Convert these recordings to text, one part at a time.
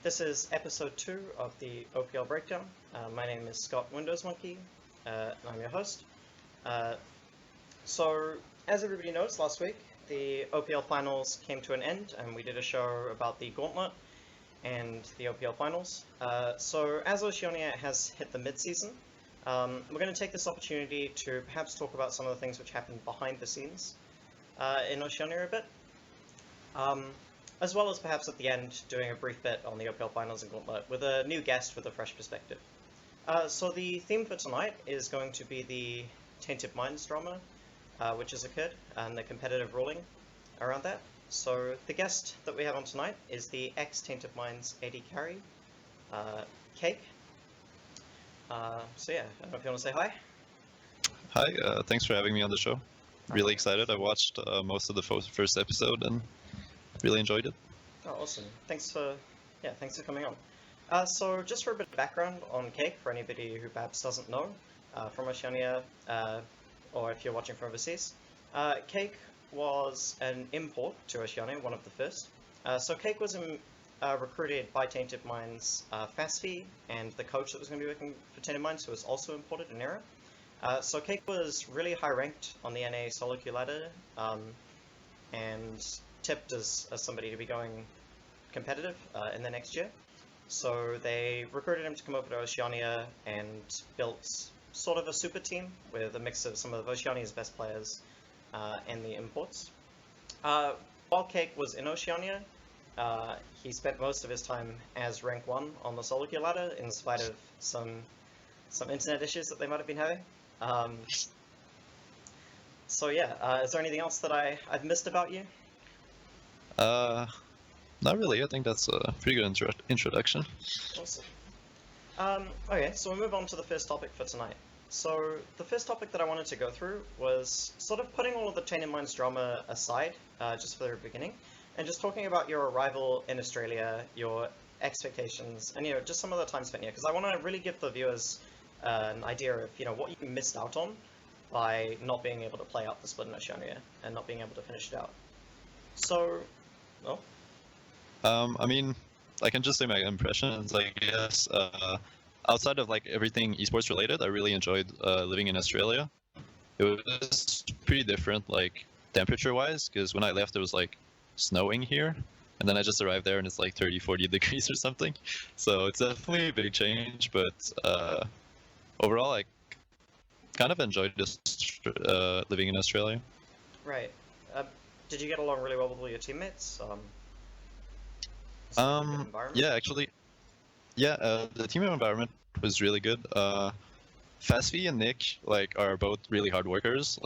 This is episode 2 of the OPL Breakdown. My name is Scott Windows Monkey, and I'm your host. So, as everybody knows, last week the OPL Finals came to an end, and we did a show about the Gauntlet and the OPL Finals. So, as Oceania has hit the mid-season, we're going to take this opportunity to perhaps talk about some of the things which happened behind the scenes in Oceania a bit. As well as perhaps at the end doing a brief bit on the OPL Finals and Gauntlet with a new guest with a fresh perspective. So the theme for tonight is going to be the Tainted Minds drama, which has occurred, and the competitive ruling around that. So the guest that we have on tonight is the ex-Tainted Minds AD carry, Cake. So yeah, I don't know if you want to say hi. Hi, thanks for having me on the show. Really excited. I watched most of the first episode and really enjoyed it. Oh, awesome. Thanks for coming on. So just for a bit of background on Cake, for anybody who perhaps doesn't know from Oceania, or if you're watching from overseas, Cake was an import to Oceania, one of the first. So Cake was recruited by Tainted Minds Fasfi, and the coach that was going to be working for Tainted Minds, who was also imported in Era. So Cake was really high ranked on the NA solo queue ladder, and tipped as somebody to be going competitive in the next year. So they recruited him to come over to Oceania and built sort of a super team with a mix of some of Oceania's best players and the imports. While Cake was in Oceania, he spent most of his time as rank 1 on the solo queue ladder in spite of some internet issues that they might have been having. So yeah, is there anything else that I've missed about you? Not really. I think that's a pretty good introduction. Awesome. Okay, so we'll move on to the first topic for tonight. So the first topic that I wanted to go through was sort of putting all of the Tainted Minds drama aside, just for the beginning, and just talking about your arrival in Australia, your expectations, and just some of the time spent here, because I want to really give the viewers an idea of what you missed out on by not being able to play out the split in Oceania and not being able to finish it out. So, well. I mean, I can just say my impressions. I guess outside of like everything esports related, I really enjoyed living in Australia. It was pretty different, like temperature-wise, because when I left, it was like snowing here, and then I just arrived there and it's like 30-40 degrees or something. So it's definitely a big change, but overall, I kind of enjoyed this living in Australia. Right. Did you get along really well with all your teammates? Yeah, actually, yeah, the team environment was really good. Fasfi and Nick are both really hard workers.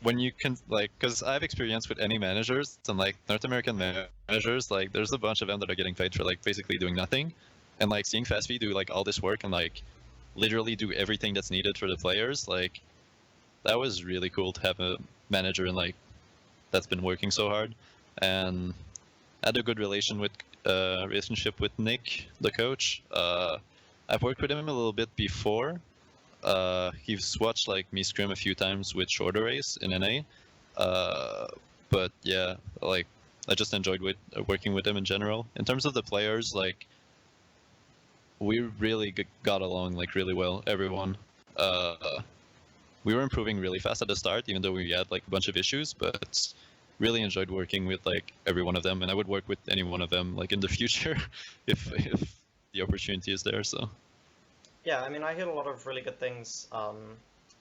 When you can because I have experience with any managers and North American managers, there's a bunch of them that are getting paid for basically doing nothing, and seeing Fasfi do all this work and literally do everything that's needed for the players, that was really cool to have a manager and that's been working so hard. And I had a good relationship with Nick, the coach. I've worked with him a little bit before. He's watched me scrim a few times with Shorter Race in NA. But yeah, I just enjoyed working with him in general. In terms of the players, we really got along really well, everyone. We were improving really fast at the start, even though we had a bunch of issues, but really enjoyed working with every one of them, and I would work with any one of them in the future if the opportunity is there. So yeah, I mean, I heard a lot of really good things,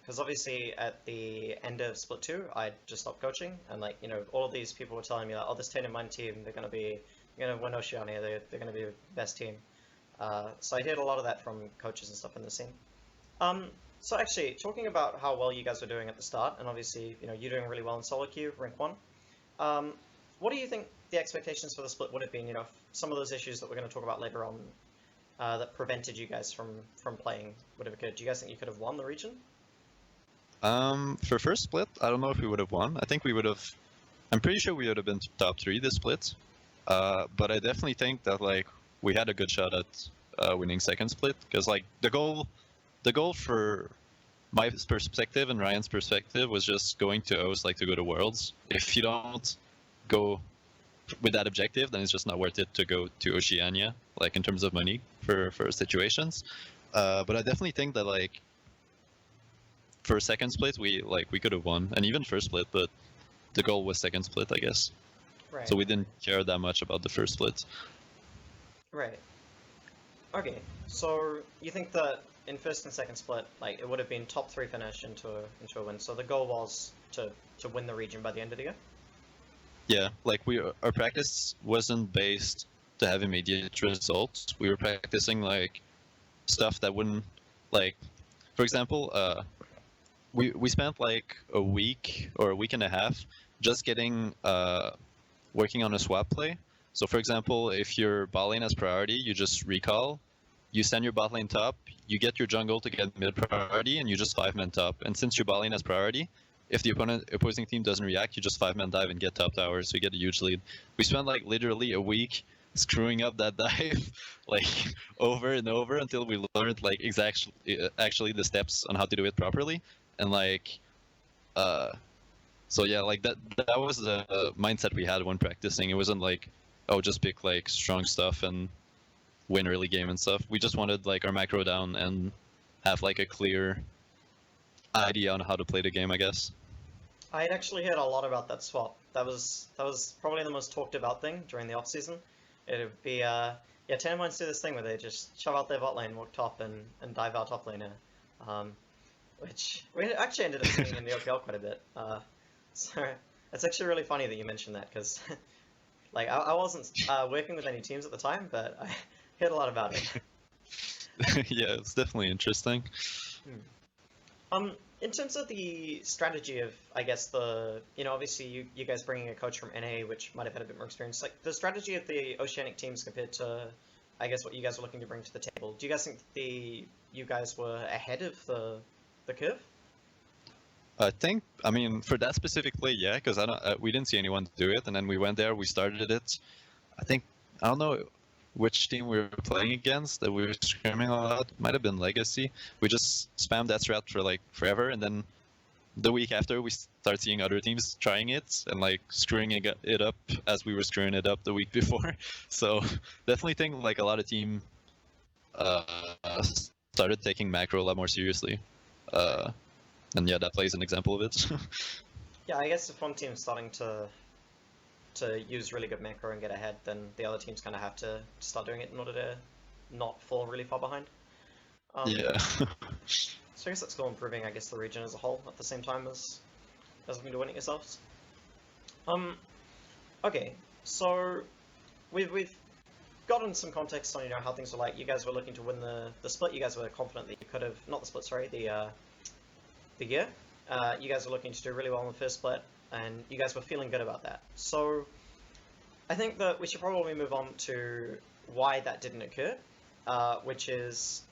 because obviously at the end of Split 2 I just stopped coaching, and all of these people were telling me oh, this Tainted Mind team, they're gonna win Oceania, they're gonna be the best team. So I heard a lot of that from coaches and stuff in the scene. So actually, talking about how well you guys were doing at the start, and obviously, you're doing really well in solo queue, rank 1. What do you think the expectations for the split would have been? Some of those issues that we're going to talk about later on that prevented you guys from playing would have occurred. Do you guys think you could have won the region? For first split, I don't know if we would have won. I think we would have. I'm pretty sure we would have been top 3 this split. But I definitely think that we had a good shot at winning second split, because the goal for my perspective and Ryan's perspective was just going to O's to go to Worlds. If you don't go with that objective, then it's just not worth it to go to Oceania, like in terms of money for situations. But I definitely think that like for second split we could have won, and even first split, but the goal was second split, I guess. Right. So we didn't care that much about the first split. Right. Okay. So you think that in first and second split, like it would have been top 3 finish into a win. So the goal was to win the region by the end of the year. Yeah, like our practice wasn't based to have immediate results. We were practicing like stuff that wouldn't, like, for example, we spent like a week or a week and a half just getting working on a swap play. So for example, if your bot lane has priority, you just recall, you send your bot lane top, you get your jungle to get mid priority, and you just 5-man top. And since your bot lane has priority, if the opposing team doesn't react, you just 5-man dive and get top tower, so you get a huge lead. We spent like literally a week screwing up that dive like over and over until we learned like actually the steps on how to do it properly. And like so yeah, like that was the mindset we had when practicing. It wasn't like, oh, just pick like strong stuff and win early game and stuff. We just wanted like our macro down and have like a clear idea on how to play the game, I guess. I had actually heard a lot about that swap. That was probably the most talked about thing during the off season. It would be yeah, Tainted Minds do this thing where they just shove out their bot lane, walk top, and dive our top laner, which we actually ended up seeing in the OPL quite a bit. So it's actually really funny that you mentioned that, because like I wasn't working with any teams at the time, but I heard a lot about it. Yeah, it's definitely interesting. In terms of the strategy of, I guess, obviously you guys bringing a coach from NA, which might have had a bit more experience, like the strategy of the Oceanic teams compared to, I guess, what you guys were looking to bring to the table. Do you guys think you guys were ahead of the curve? I mean, for that specifically, yeah, because we didn't see anyone do it, and then we went there, we started it. I don't know which team we were playing against that we were screaming a lot. Might have been Legacy. We just spammed that strat for like forever, and then the week after we start seeing other teams trying it and like screwing it up as we were screwing it up the week before. So definitely think like a lot of team started taking macro a lot more seriously. And yeah, that plays an example of it. Yeah, I guess if one team's starting to use really good macro and get ahead, then the other teams kind of have to start doing it in order to not fall really far behind. Yeah. So I guess that's still improving, I guess, the region as a whole at the same time as looking to win it yourselves. Okay, so we've gotten some context on how things were like. You guys were looking to win the split. You guys were confident that you could have, not the split, sorry, the year. You guys were looking to do really well in the first split, and you guys were feeling good about that. So I think that we should probably move on to why that didn't occur, which is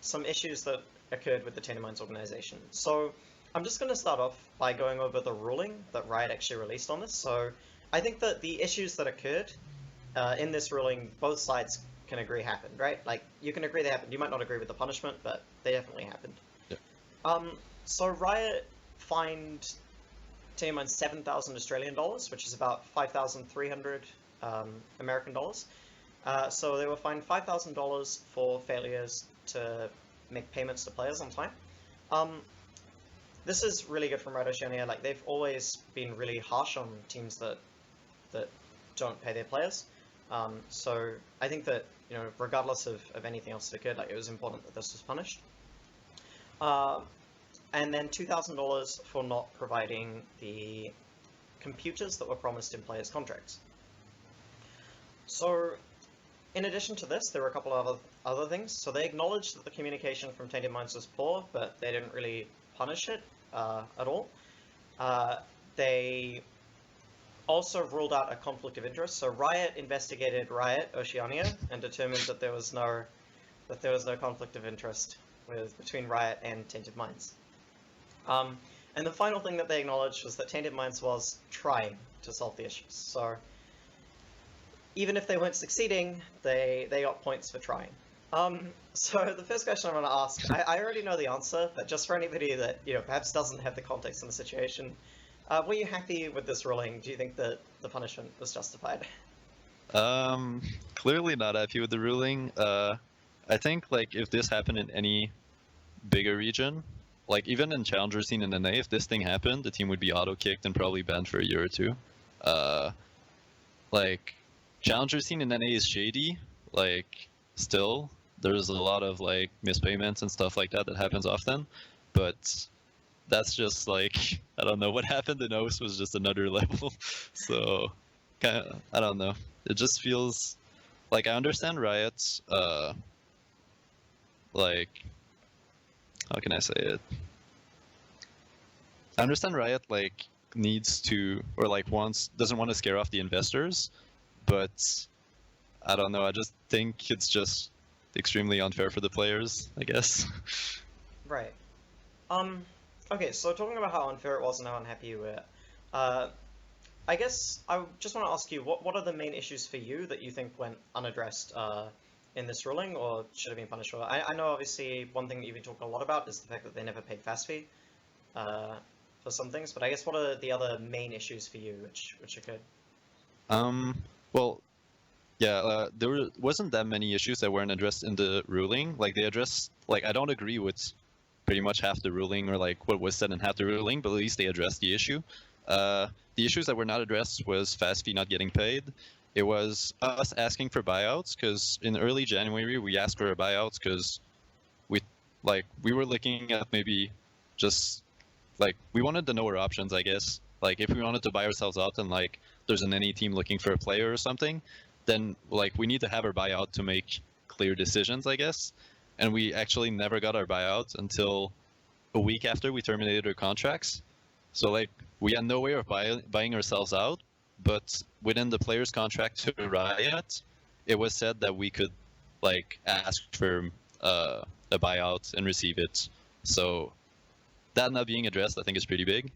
some issues that occurred with the Tainted Minds organization. So I'm just going to start off by going over the ruling that Riot actually released on this. So I think that the issues that occurred in this ruling, both sides can agree happened, right? Like, you can agree they happened. You might not agree with the punishment, but they definitely happened. Yeah. So Riot fined Tainted Minds 7,000 Australian dollars, which is about 5,300 American dollars. So they were fined $5,000 for failures to make payments to players on time. This is really good from Riot Oceania. Like, they've always been really harsh on teams that don't pay their players. So I think that, regardless of anything else that occurred, like, it was important that this was punished. And then $2,000 for not providing the computers that were promised in players' contracts. So in addition to this, there were a couple of other things. So they acknowledged that the communication from Tainted Minds was poor, but they didn't really punish it at all. They also ruled out a conflict of interest. So Riot investigated Riot Oceania and determined that there was no conflict of interest between Riot and Tainted Minds. And the final thing that they acknowledged was that Tainted Minds was trying to solve the issues. So even if they weren't succeeding, they got points for trying. So the first question I want to ask, I already know the answer, but just for anybody that perhaps doesn't have the context in the situation, Were you happy with this ruling? Do you think that the punishment was justified? Clearly not happy with the ruling. I think like if this happened in any bigger region, like even in Challenger scene in NA, if this thing happened, the team would be auto-kicked and probably banned for a year or two. Like Challenger scene in NA is shady. Like still, there's a lot of like mispayments and stuff like that that happens often, but that's just like I don't know what happened in OS was just another level. So kind of I don't know. It just feels like I understand Riot's like how can I say it? I understand Riot like needs to or like wants doesn't want to scare off the investors, but I don't know. I just think it's just extremely unfair for the players, I guess. Right. Um, okay, so talking about how unfair it was and how unhappy you were, uh, I guess I just want to ask you, what are the main issues for you that you think went unaddressed in this ruling or should have been punished for? I know obviously one thing that you've been talking a lot about is the fact that they never paid fast fee uh, for some things, but I guess what are the other main issues for you which are good? Well, yeah, wasn't that many issues that weren't addressed in the ruling. Like they addressed, like I don't agree with pretty much half the ruling or like what was said in half the ruling, but at least they addressed the issue. The issues that were not addressed was fast fee not getting paid. It was us asking for buyouts because in early January we asked for buyouts because we we were looking at maybe just like we wanted to know our options, I guess. Like if we wanted to buy ourselves out and like there's an NA team looking for a player or something, then like we need to have our buyout to make clear decisions, I guess. And we actually never got our buyout until a week after we terminated our contracts. So like we had no way of buying ourselves out, but within the player's contract to Riot, it was said that we could like ask for a buyout and receive it. So that not being addressed, I think, is pretty big.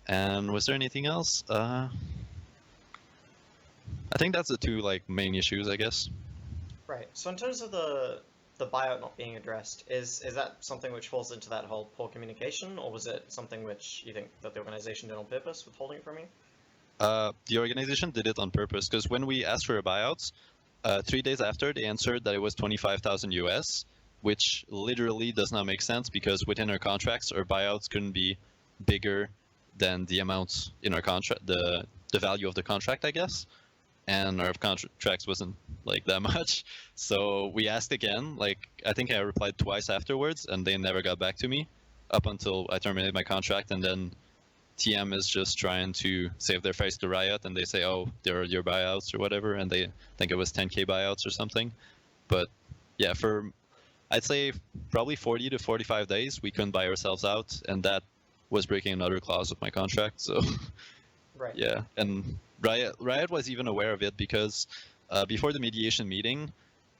And was there anything else? I think that's the two like main issues, I guess. Right. So in terms of the buyout not being addressed, is that something which falls into that whole poor communication, or was it something which you think that the organization did on purpose, withholding it from you? The organization did it on purpose because when we asked for buyouts, 3 days after they answered that it was 25,000 US, which literally does not make sense because within our contracts, our buyouts couldn't be bigger than the amounts in our contract, the value of the contract, I guess. And our contracts wasn't like that much. So we asked again, like I think I replied twice afterwards and they never got back to me up until I terminated my contract. And then TM is just trying to save their face to Riot and they say, oh, there are your buyouts or whatever. And they think it was 10K buyouts or something. But yeah, for I'd say probably 40 to 45 days, we couldn't buy ourselves out. And that was breaking another clause of my contract. So Right. yeah, and Riot was even aware of it because before the mediation meeting,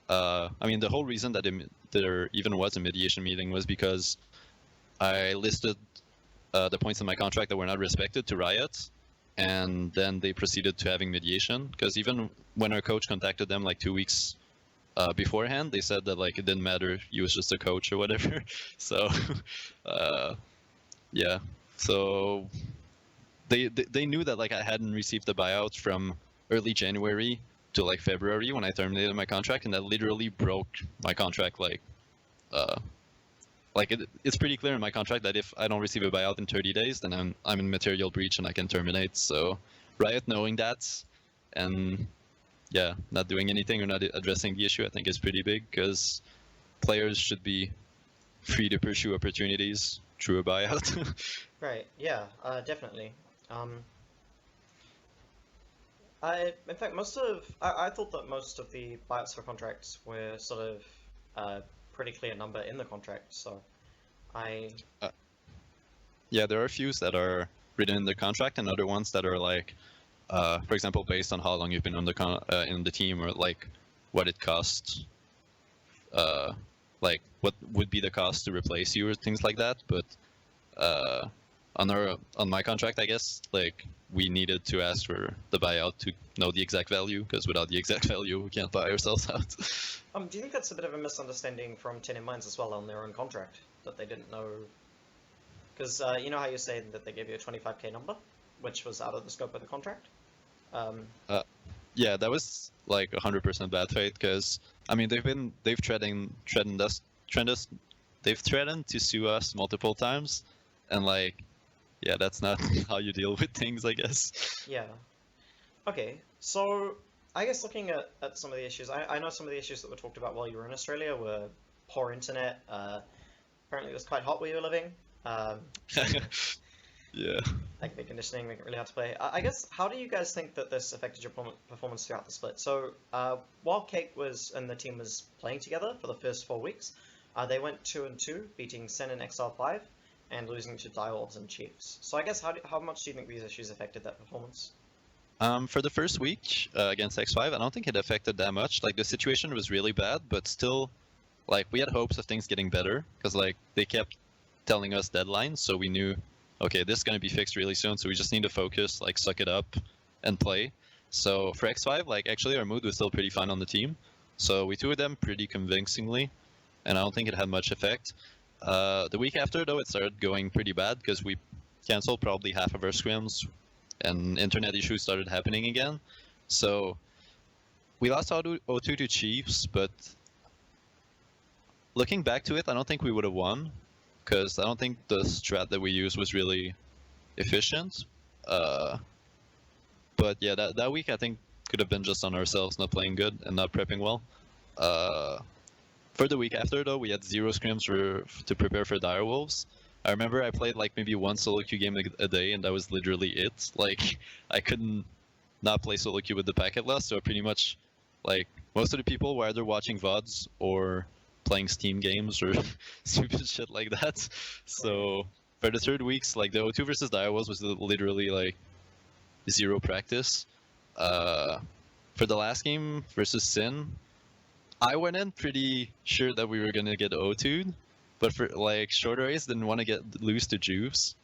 I mean, the whole reason that there even was a mediation meeting was because I listed the points in my contract that were not respected to Riot, and then they proceeded to having mediation. Because even when our coach contacted them like 2 weeks beforehand, they said that like it didn't matter, he was just a coach or whatever. So yeah, so they knew that like I hadn't received the buyout from early January to like February when I terminated my contract, and that literally broke my contract. Uh, it's pretty clear in my contract that if I don't receive a buyout in 30 days, then I'm in material breach and I can terminate. So Riot knowing that and yeah, not doing anything or not addressing the issue, I think is pretty big because players should be free to pursue opportunities through a buyout. Right. Yeah. Definitely. Um, in fact, I thought that most of the buyouts for contracts were sort of pretty clear number in the contract. So I Yeah, there are a few that are written in the contract, and other ones that are like, for example, based on how long you've been on in the team, or like what it costs, like what would be the cost to replace you, or things like that. But on my contract, I guess, like we needed to ask for the buyout to know the exact value, because without the exact value, we can't buy ourselves out. do you think that's a bit of a misunderstanding from Tainted Minds as well on their own contract that they didn't know? Because you know how you're saying that they gave you a 25K number? which was out of the scope of the contract. Yeah, that was like 100% bad faith because I mean they've threatened to sue us multiple times, and like yeah, that's not how you deal with things, I guess. Yeah. Okay, so I guess looking at some of the issues, I know some of the issues that were talked about while you were in Australia were poor internet. Apparently it was quite hot where you were living. Yeah. Like the conditioning, making it really hard to play. I guess, how do you guys think that this affected your performance throughout the split? So, while Cake was and the team was playing together for the first 4 weeks, they went 2-2, beating Sen and XL5, and losing to Direwolves and Chiefs. So I guess, how much do you think these issues affected that performance? For the first week against X5, I don't think it affected that much. Like the situation was really bad, but still, like we had hopes of things getting better because like they kept telling us deadlines, so we knew, okay, this is gonna be fixed really soon. So we just need to focus, like suck it up, and play. So for X5, like actually our mood was still pretty fine on the team. So we toured them pretty convincingly, and I don't think it had much effect. The week after though, it started going pretty bad because we canceled probably half of our scrims, and internet issues started happening again. So we lost 0-2 to Chiefs, but looking back to it, I don't think we would have won because I don't think the strat that we used was really efficient. But yeah, that week I think could have been just on ourselves not playing good and not prepping well. For the week after though, we had 0 scrims to prepare for Direwolves. I remember I played like maybe 1 solo queue game a day, and that was literally it. Like I couldn't not play solo queue with the packet loss, so pretty much like most of the people were either watching VODs or playing Steam games or stupid shit like that. So for the third weeks, like the O2 versus Direwolves was literally like 0 practice. For the last game versus Sin, I went in pretty sure that we were gonna get O2'd, but for like Shorter Ace didn't want to lose to Juves,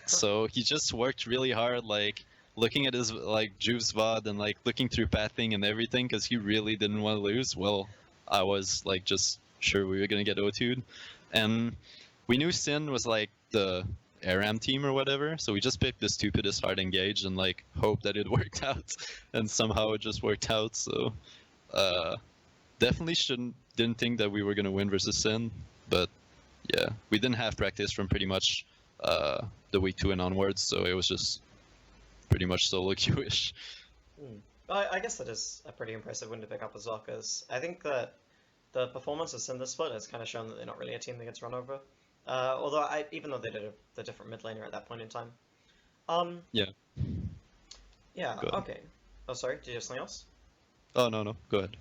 so he just worked really hard, like looking at his like Juves VOD and like looking through pathing and everything, because he really didn't want to lose. Well, I was like just sure we were gonna get O2'd, and we knew Sin was like the ARAM team or whatever, so we just picked the stupidest hard engage and like hoped that it worked out, and somehow it just worked out. So definitely didn't think that we were gonna win versus Sin, but yeah, we didn't have practice from pretty much the week 2 and onwards, so it was just pretty much solo queue-ish. I guess that is a pretty impressive win to pick up as well, because I think that the performances in this split has kind of shown that they're not really a team that gets run over. Although even though they did the different mid laner at that point in time. Yeah. Yeah. Okay. Oh, sorry. Did you have something else? Oh no, go ahead.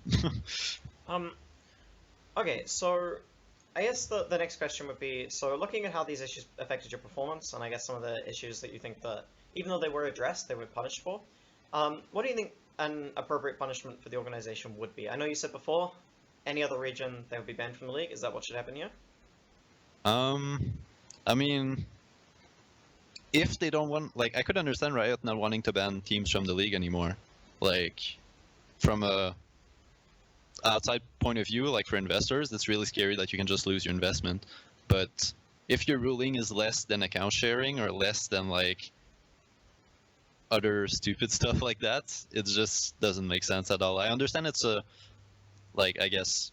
Okay. So, I guess the next question would be, so looking at how these issues affected your performance, and I guess some of the issues that you think that, even though they were addressed, they were punished for. What do you think an appropriate punishment for the organization would be? I know you said before, any other region they would be banned from the league. Is that what should happen here? I mean, if they don't want, like, I could understand Riot not wanting to ban teams from the league anymore. Like, from a outside point of view, like for investors, it's really scary that you can just lose your investment. But if your ruling is less than account sharing or less than like other stupid stuff like that, it just doesn't make sense at all. I understand it's a, like, I guess,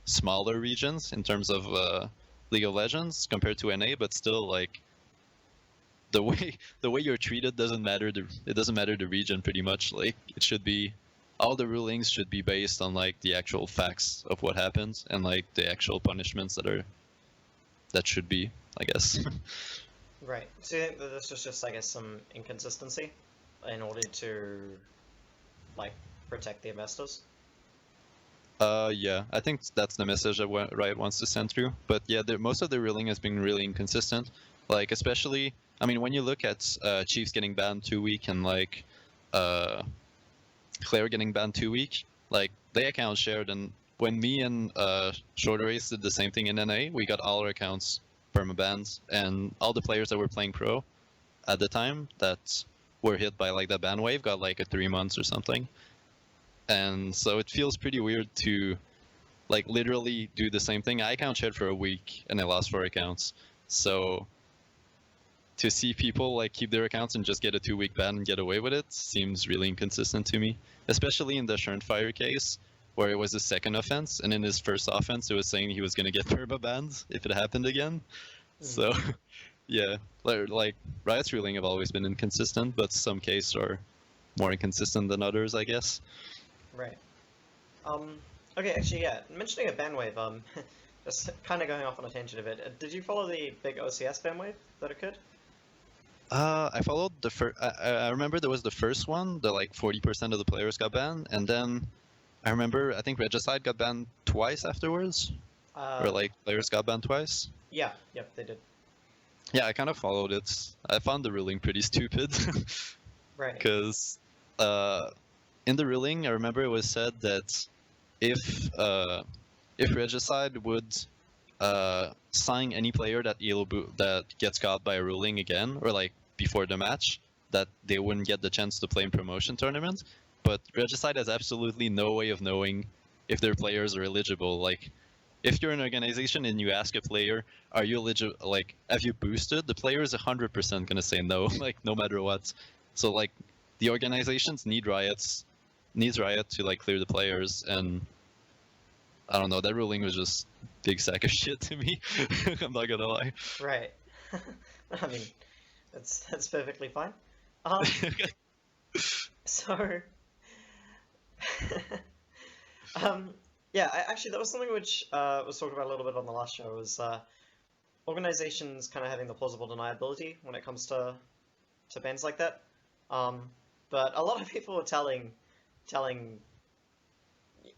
smaller regions in terms of League of Legends compared to NA, but still, like, the way you're treated doesn't matter. It doesn't matter the region pretty much. Like, it should be, all the rulings should be based on like the actual facts of what happens and like the actual punishments that should be, I guess. Right. So you think that this was just, I guess, some inconsistency in order to like protect the investors? Yeah, I think that's the message that Riot wants to send through. But yeah, most of the ruling has been really inconsistent. Like, especially, I mean, when you look at Chiefs getting banned 2 week and like Claire getting banned 2 week, like they account shared, and when me and Shorter Race did the same thing in NA, we got all our accounts permabanned, and all the players that were playing pro at the time that were hit by like that ban wave got like a 3 months or something. And so it feels pretty weird to like literally do the same thing. I account shared for a week and I lost 4 accounts. So to see people like keep their accounts and just get a 2-week ban and get away with it seems really inconsistent to me. Especially in the Schernfire case, where it was his second offense, and in his first offense, it was saying he was going to get perma banned if it happened again. So, yeah, like Riot's ruling have always been inconsistent, but some cases are more inconsistent than others, I guess. Right. Okay, actually, yeah, mentioning a ban wave, just kind of going off on a tangent a bit, did you follow the big OCS ban wave that occurred? I followed the first. I remember there was the first one, the like 40% of the players got banned, and then I remember I think Regicide got banned twice afterwards, or like players got banned twice. Yeah, yep, they did. Yeah, I kind of followed it. I found the ruling pretty stupid. Right. Because in the ruling, I remember it was said that if Regicide would sign any player that that gets caught by a ruling again, or like before the match, that they wouldn't get the chance to play in promotion tournament. But Regicide has absolutely no way of knowing if their players are eligible. Like, if you're an organization and you ask a player, "Are you eligible? Like, have you boosted?" The player is 100% gonna say no, like no matter what. So like, the organizations needs Riot to like clear the players, and I don't know. That ruling was just big sack of shit to me. I'm not gonna lie. Right. I mean, that's perfectly fine. So, yeah, actually, that was something which was talked about a little bit on the last show. Was organizations kind of having the plausible deniability when it comes to bans like that. But a lot of people were telling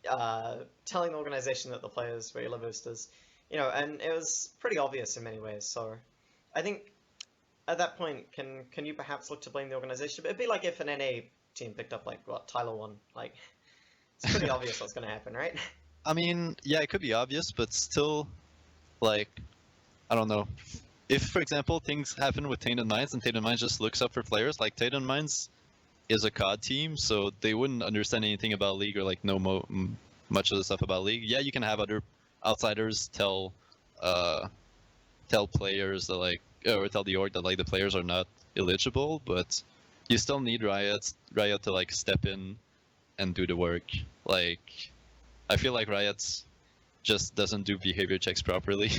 the organization that the players were elo boosters, and it was pretty obvious in many ways. So, I think at that point, can you perhaps look to blame the organization? It'd be like if an NA team picked up like what Tyler won. Like, it's pretty obvious what's going to happen, right? I mean, yeah, it could be obvious, but still, like, I don't know. If, for example, things happen with Tainted Minds and Tainted Minds just looks up for players, like Tainted Minds is a COD team, so they wouldn't understand anything about League or like know much of the stuff about League. Yeah, you can have other outsiders tell players that like, or tell the org that like the players are not eligible, but you still need Riot to like step in and do the work. Like, I feel like Riot just doesn't do behavior checks properly.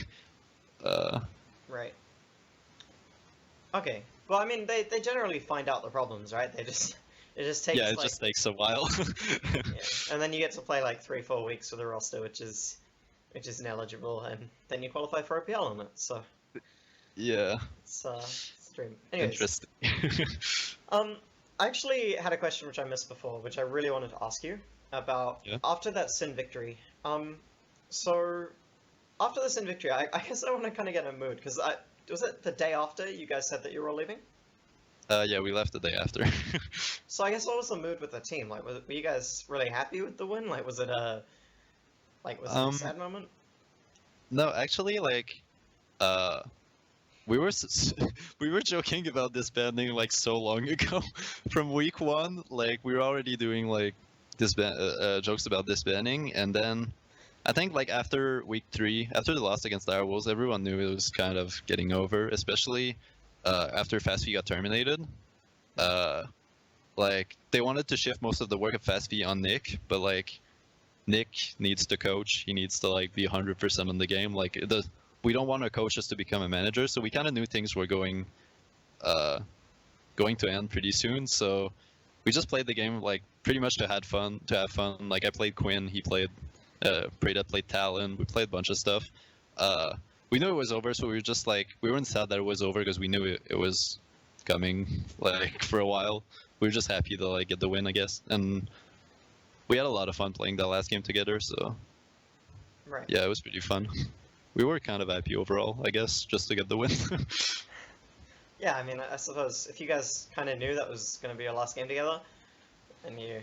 Right. Okay. Well, I mean, they generally find out the problems, right? It just takes Yeah, it like, just takes a while. yeah. And then you get to play like 3-4 weeks with a roster which is ineligible, and then you qualify for OPL on it. So Yeah. it's extreme. Anyways, Interesting. I actually had a question which I missed before, which I really wanted to ask you about after that Sin victory. So after the Sin victory, I guess I want to kind of get in a mood, because was it the day after you guys said that you were all leaving? Yeah, we left the day after. So I guess what was the mood with the team? Like, were you guys really happy with the win? Like, was it a sad moment? No, actually, like, we were we were joking about disbanding like so long ago. From week 1, like we were already doing like jokes about disbanding, and then I think like after week 3, after the loss against Direwolves, everyone knew it was kind of getting over, especially after FastV got terminated. Like they wanted to shift most of the work of FastV on Nick, but like Nick needs to coach. He needs to like be 100% on the game. Like we don't want our coaches to become a manager, so we kind of knew things were going to end pretty soon. So we just played the game like pretty much to have fun. Like I played Quinn, he played Praedyth played Talon. We played a bunch of stuff. We knew it was over, so we were just like we weren't sad that it was over because we knew it was coming like for a while. We were just happy to like get the win, I guess, and we had a lot of fun playing that last game together. So Right. yeah, it was pretty fun. We were kind of happy overall, I guess, just to get the win. Yeah, I mean, I suppose if you guys kind of knew that was going to be your last game together, and you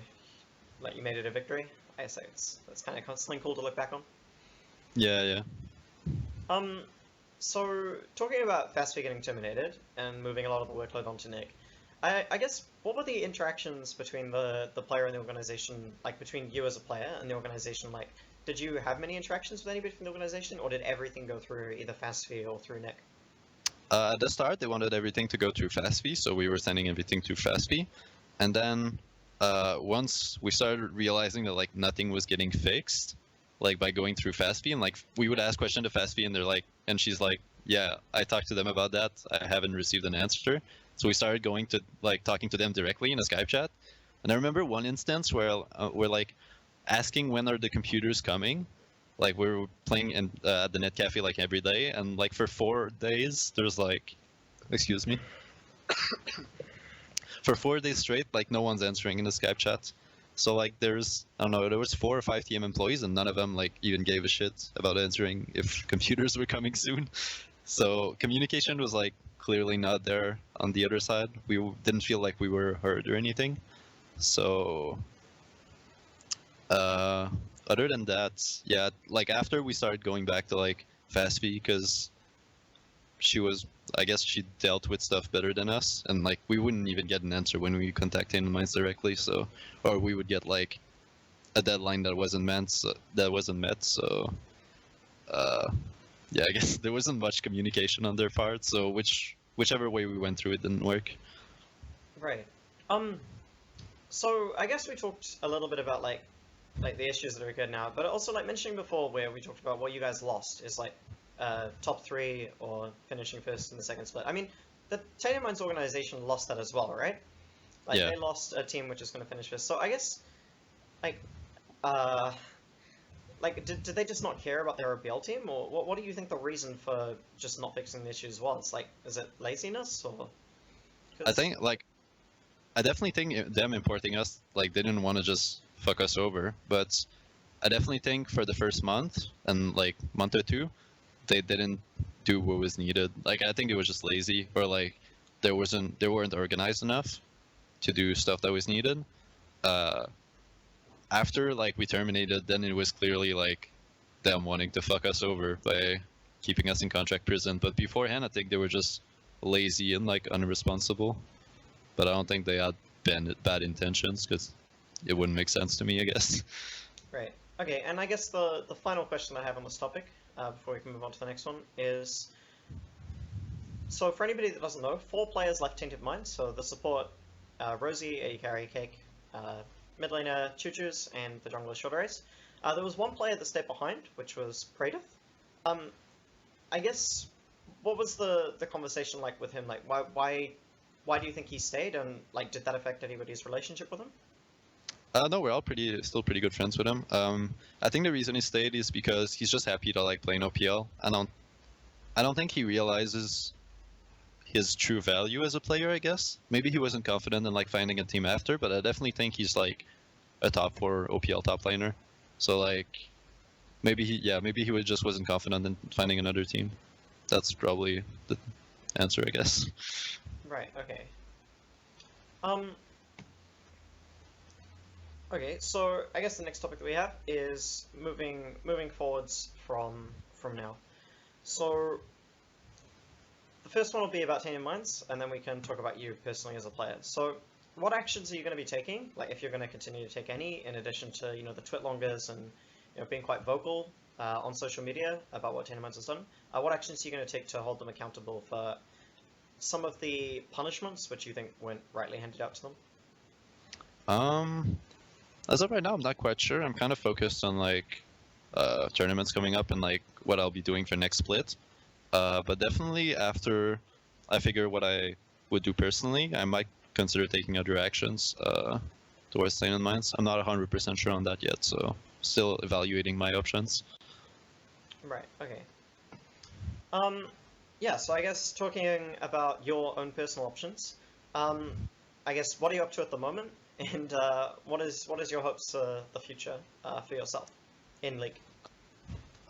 made it a victory, I guess that's kind of something cool to look back on. Yeah. So talking about FastV getting terminated and moving a lot of the workload onto Nick, I guess what were the interactions between the player and the organization, like between you as a player and the organization? Like, did you have many interactions with anybody from the organization, or did everything go through either FastV or through Nick? At the start, they wanted everything to go through FastV, so we were sending everything through FastV. And then once we started realizing that like nothing was getting fixed, like by going through FastV, and like we would ask question to FastV, and they're like, and she's like, yeah, I talked to them about that. I haven't received an answer. So we started going to like talking to them directly in a Skype chat. And I remember one instance where we're like asking when are the computers coming. Like we were playing in at the net cafe like every day, and like for 4 days there's like, excuse me, for 4 days straight like no one's answering in the Skype chat. So like there's, I don't know, there was 4 or 5 TM employees and none of them like even gave a shit about answering if computers were coming soon. So communication was like clearly not there on the other side. We didn't feel like we were heard or anything. So other than that, yeah, like after we started going back to like FastV, because she was, I guess she dealt with stuff better than us, and like we wouldn't even get an answer when we contact Tainted Minds directly. So, or we would get like a deadline that wasn't met. So, yeah, I guess there wasn't much communication on their part. So whichever way we went through, it didn't work. Right. So I guess we talked a little bit about like the issues that are good now, but also like mentioning before where we talked about what you guys lost is like top 3 or finishing first in the second split. I mean, the Tainted Minds organization lost that as well, right? Like Yeah. they lost a team which is going to finish first. So I guess like did they just not care about their OPL team, or what do you think the reason for just not fixing the issues was? Like, is it laziness or? I think like I definitely think them importing us, like they didn't want to just fuck us over, but I definitely think for the first month and like month or 2, they didn't do what was needed. Like I think it was just lazy, or like they weren't organized enough to do stuff that was needed. After like we terminated, then it was clearly like them wanting to fuck us over by keeping us in contract prison. But beforehand, I think they were just lazy and like unresponsible. But I don't think they had bad intentions, because it wouldn't make sense to me, I guess. Right. Okay, and I guess the final question I have on this topic, before we can move on to the next one, is... So for anybody that doesn't know, 4 players left Tainted Minds. So the support, Rosie, AD Carry, Cake, mid laner, Choo-Choos, and the jungler Short Race. There was one player that stayed behind, which was Praedyth. I guess, what was the conversation like with him? Like, why do you think he stayed, and like, did that affect anybody's relationship with him? No, we're all still pretty good friends with him. I think the reason he stayed is because he's just happy to like play in OPL. I don't think he realizes his true value as a player, I guess. Maybe he wasn't confident in like finding a team after, but I definitely think he's like a top 4 OPL top laner. So like maybe he just wasn't confident in finding another team. That's probably the answer, I guess. Right, okay. Okay, so I guess the next topic that we have is moving forwards from now. So the first one will be about Tainted Minds, and then we can talk about you personally as a player. So what actions are you going to be taking? Like, if you're going to continue to take any, in addition to, you know, the Twitlongers and, you know, being quite vocal on social media about what Tainted Minds has done. What actions are you going to take to hold them accountable for some of the punishments which you think weren't rightly handed out to them? As of right now, I'm not quite sure. I'm kind of focused on like tournaments coming up and like what I'll be doing for next split. But definitely after I figure what I would do personally, I might consider taking other actions towards Tainted Minds. I'm not 100% sure on that yet, so still evaluating my options. Right, okay. Yeah, so I guess talking about your own personal options, I guess what are you up to at the moment, and what is your hopes for the future for yourself in League?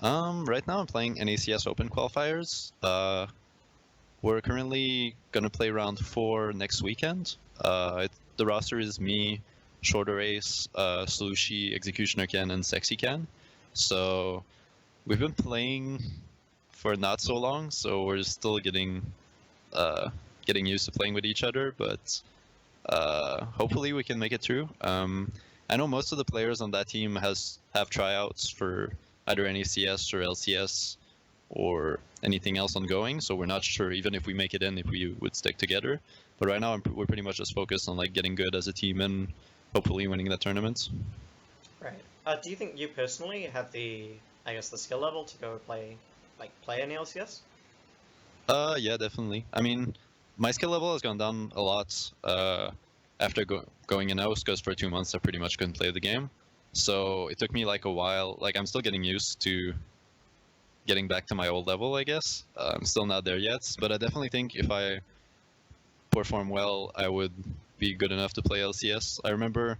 Right now I'm playing NACS Open qualifiers. We're currently gonna play round 4 next weekend. The roster is me, Shorter Ace, Slushy, Executioner Ken, and Sexy Ken. So we've been playing for not so long, so we're still getting used to playing with each other, but hopefully we can make it through. I know most of the players on that team have tryouts for either NACS or LCS or anything else ongoing. So we're not sure even if we make it in if we would stick together. But right now we're pretty much just focused on like getting good as a team and hopefully winning the tournaments. Right. Do you think you personally have the, I guess, the skill level to go play any LCS? Yeah, definitely. I mean, my skill level has gone down a lot after going in-house, because for 2 months I pretty much couldn't play the game. So it took me like a while. Like I'm still getting used to getting back to my old level, I guess. I'm still not there yet, but I definitely think if I perform well, I would be good enough to play LCS. I remember,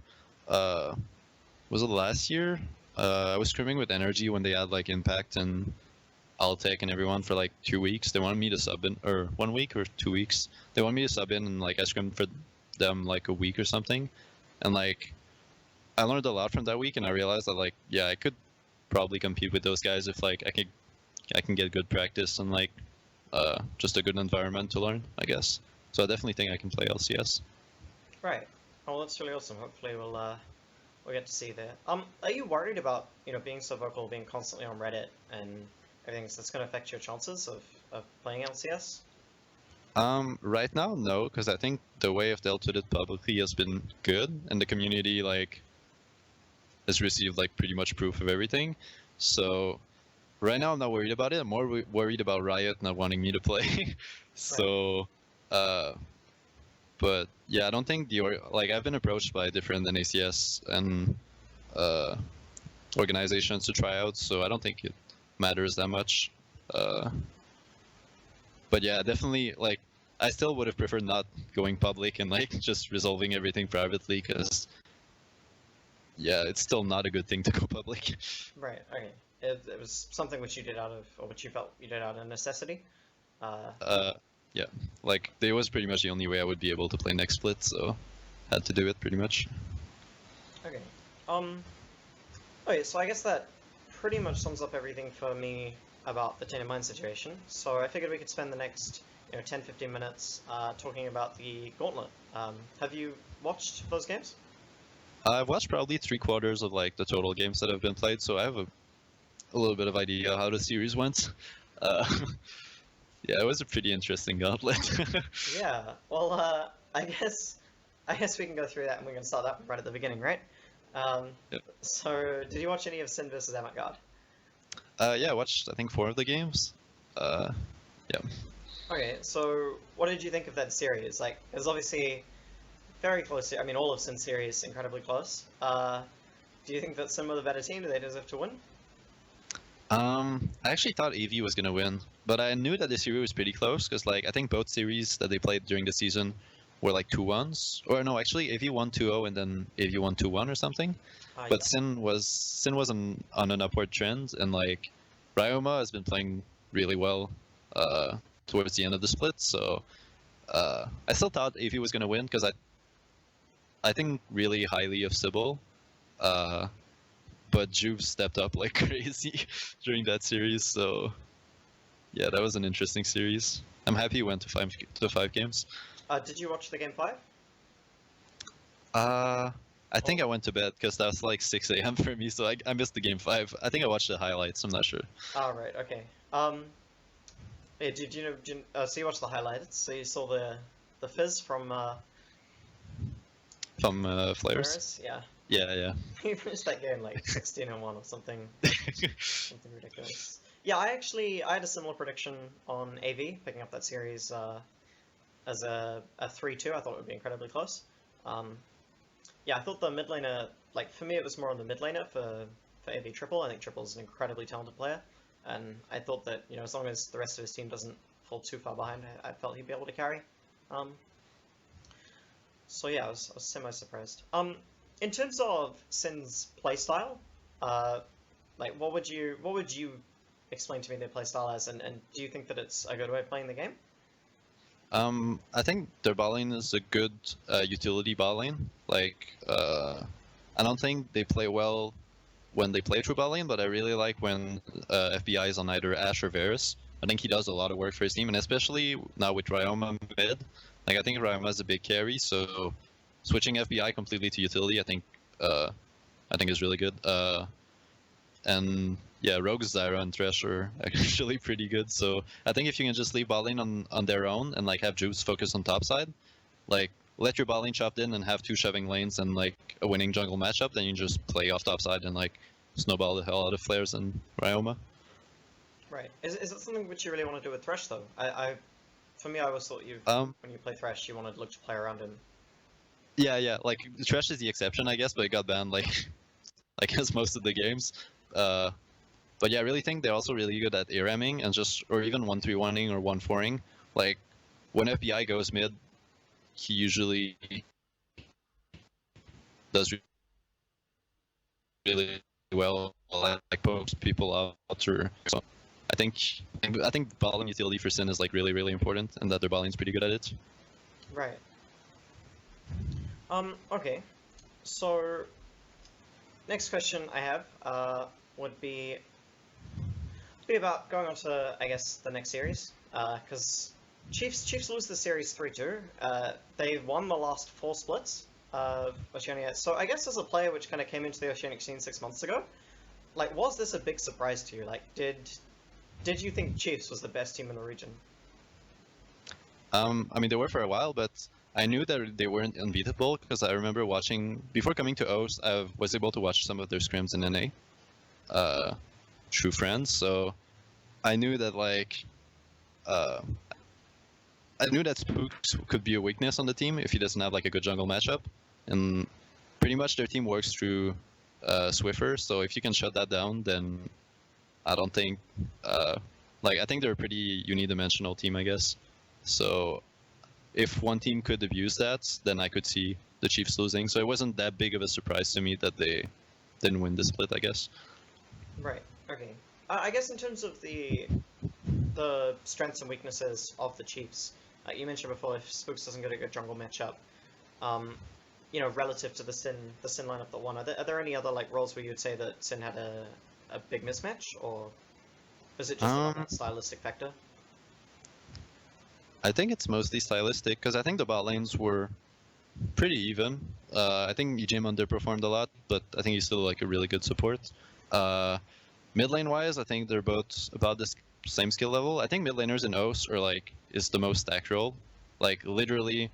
was it last year? I was scrimming with Energy when they had like Impact and Altec and everyone for like 2 weeks. They wanted me to sub in, or 1 week or 2 weeks. They wanted me to sub in, and like I scrimmed for them like a week or something. And like I learned a lot from that week, and I realized that like yeah, I could probably compete with those guys if like I can get good practice and like just a good environment to learn, I guess. So I definitely think I can play LCS. Right. Oh, that's really awesome. Hopefully we'll get to see there. Are you worried about, being so vocal, being constantly on Reddit and everything, so that's going to affect your chances of playing LCS? Right now, no, because I think the way I've dealt with it publicly has been good, and the community like has received like pretty much proof of everything. So right now I'm not worried about it. I'm more worried about Riot not wanting me to play. So, but yeah, I don't think like I've been approached by different NACS and organizations to try out, so I don't think it matters that much. But yeah, definitely like I still would have preferred not going public and like just resolving everything privately, because yeah, it's still not a good thing to go public. Right. Okay. It was something which you did out of, or which you felt you did out of necessity. Yeah, like it was pretty much the only way I would be able to play next split, so had to do it pretty much. Okay. Okay, so I guess that pretty much sums up everything for me about the Tainted Minds situation. So I figured we could spend the next 10-15 minutes talking about the Gauntlet. Have you watched those games? I've watched probably 3/4 of like the total games that have been played, so I have a little bit of idea how the series went. Yeah, it was a pretty interesting gauntlet. Yeah. Well, I guess we can go through that, and we can start that right at the beginning, right? Yep. So did you watch any of Sin versus Avant Garde? Yeah, I watched I think 4 of the games. Yeah. Okay, so what did you think of that series? Like, it was obviously very close. I mean, all of Sin's series incredibly close. Do you think that Sin were the better team? Do they deserve to win? I actually thought AV was gonna win, but I knew that the series was pretty close, because like I think both series that they played during the season were like 2-1s, or no, actually AV won 2-0 and then AV won 2-1 or something. But Yeah. Sin was on an upward trend, and like Ryoma has been playing really well towards the end of the split. So I still thought AV was gonna win, because I think really highly of Sybil. But Juve stepped up like crazy during that series, so yeah, that was an interesting series. I'm happy he went to 5 games. Did you watch the game 5? I think I went to bed because that was like 6 a.m. for me, so I missed the game 5. I think I watched the highlights. I'm not sure. Oh, right. Okay. Yeah, did you know? So you watched the highlights. So you saw the fizz from Flares. Flares? Yeah. Yeah. He finished that game like 16-1 or something. Something ridiculous. Yeah, I had a similar prediction on AV, picking up that series as a 3-2. I thought it would be incredibly close. Yeah, I thought the mid laner, like for me it was more on the mid laner for AV Triple. I think Triple's an incredibly talented player, and I thought that, as long as the rest of his team doesn't fall too far behind, I felt he'd be able to carry. So yeah, I was semi-surprised. In terms of Sin's playstyle, like what would you explain to me their playstyle as, and do you think that it's a good way of playing the game? I think their bot lane is a good utility bot lane. Like, I don't think they play well when they play through bot lane, but I really like when FBI is on either Ashe or Varus. I think he does a lot of work for his team, and especially now with Ryoma mid. Like, I think Ryoma is a big carry, so switching FBI completely to utility, I think is really good. And yeah, Rogue, Zyra, and Thresh are actually pretty good. So I think if you can just leave bot lane on their own and like have Juice focus on top side, like let your bot lane chopped in and have two shoving lanes and like a winning jungle matchup, then you just play off top side and like snowball the hell out of flares and Ryoma. Right. Is it something which you really want to do with Thresh though? For me, I always thought when you play Thresh, you wanted to look to play around him. Yeah. Like Thresh is the exception, I guess, but it got banned like I guess most of the games. But yeah, I really think they're also really good at ARAMing and just, or even 1-3-1ing or 1-4ing. Like when FBI goes mid, he usually does really well, like pokes people out. Or so I think bot lane utility for Sin is like really important, and that their bot lane's pretty good at it. Right. Okay. So next question I have would be about going on to, I guess, the next series. Because Chiefs lose the series 3-2. They've won the last 4 splits of Oceania. So I guess as a player which kind of came into the Oceanic scene 6 months ago, like, was this a big surprise to you? Like, did you think Chiefs was the best team in the region? I mean, they were for a while, but I knew that they weren't unbeatable because I remember watching before coming to OS. I was able to watch some of their scrims in NA, through friends. So I knew that like, I knew that Spooks could be a weakness on the team if he doesn't have like a good jungle matchup, and pretty much their team works through Swiffer. So if you can shut that down, then I don't think, like I think they're a pretty unidimensional team, I guess. So if one team could abuse that, then I could see the Chiefs losing. So it wasn't that big of a surprise to me that they didn't win the split, I guess. Right. Okay. I guess in terms of the strengths and weaknesses of the Chiefs, you mentioned before if Spooks doesn't get a good jungle matchup, you know, relative to the Sin lineup that won, are there any other like roles where you would say that Sin had a big mismatch, or is it just about that stylistic factor? I think it's mostly stylistic because I think the bot lanes were pretty even. I think EJM underperformed a lot, but I think he's still like a really good support. Mid lane wise, I think they're both about the same skill level. I think mid laners in OS are like is the most stacked role. Like literally,